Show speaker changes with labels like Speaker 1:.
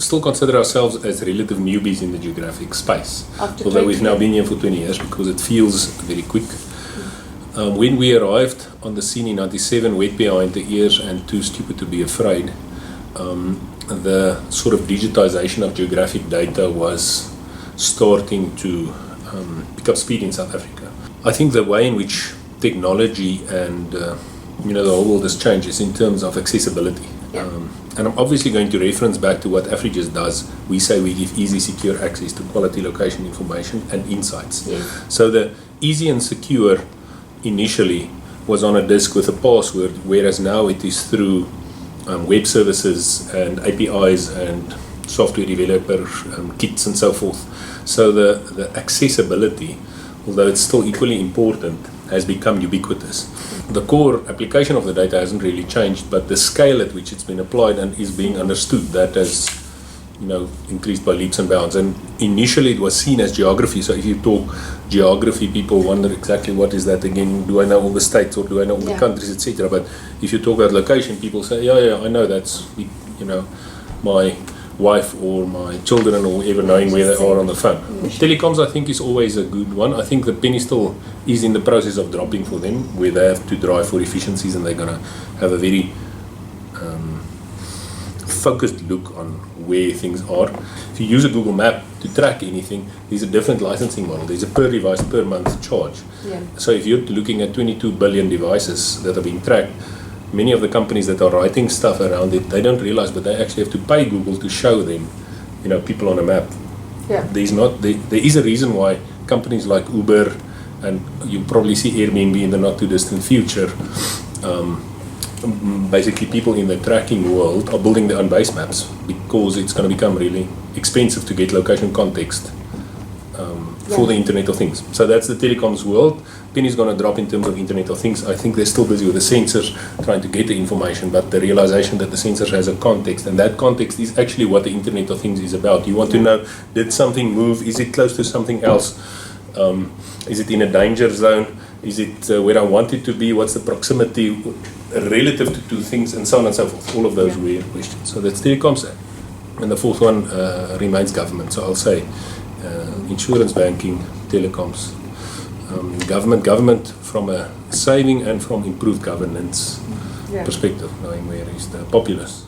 Speaker 1: still consider ourselves as relative newbies in the geographic space,
Speaker 2: After
Speaker 1: although
Speaker 2: 20
Speaker 1: we've now been here for 20 years because it feels very quick. When we arrived on the scene in 97, wet behind the ears and too stupid to be afraid, the sort of digitization of geographic data was starting to pick up speed in South Africa. I think the way in which technology and the whole world has changed is in terms of accessibility.
Speaker 2: Yeah.
Speaker 1: And I'm obviously going to reference back to what AfriGIS does. We say we give easy, secure access to quality location information and insights.
Speaker 2: Yes.
Speaker 1: So the easy and secure initially was on a disk with a password, whereas now it is through web services and APIs and software developer kits and so forth. So the accessibility, although it's still equally important, has become ubiquitous. The core application of the data hasn't really changed, but the scale at which it's been applied and is being understood, that has increased by leaps and bounds. And initially it was seen as geography. So if you talk geography, people wonder exactly what is that again. Do I know all the states or do I know all the countries, etc. But if you talk about location, people say, yeah, I know that's my wife or my children or whoever knowing where they are on the phone. Telecoms, I think, is always a good one. I think the penny still is in the process of dropping for them, where they have to drive for efficiencies and they're going to have a very focused look on where things are. If you use a Google map to track anything, there's a different licensing model. There's a per device per month charge.
Speaker 2: Yeah.
Speaker 1: So if you're looking at 22 billion devices that are being tracked, many of the companies that are writing stuff around it, they don't realize, but they actually have to pay Google to show them, people on a map.
Speaker 2: Yeah.
Speaker 1: There is a reason why companies like Uber, and you'll probably see Airbnb in the not too distant future, basically people in the tracking world are building their own base maps, because it's going to become really expensive to get location context for the Internet of Things. So that's the telecoms world. Penny's going to drop in terms of Internet of Things. I think they're still busy with the sensors trying to get the information, but the realization that the sensor has a context, and that context is actually what the Internet of Things is about. You want to know, did something move? Is it close to something else? Is it in a danger zone? Is it where I want it to be? What's the proximity relative to two things, and so on and so forth? All of those weird questions. So that's telecoms. And the fourth one remains government. So I'll say insurance, banking, telecoms, government from a saving and from improved governance perspective, knowing where is the populace.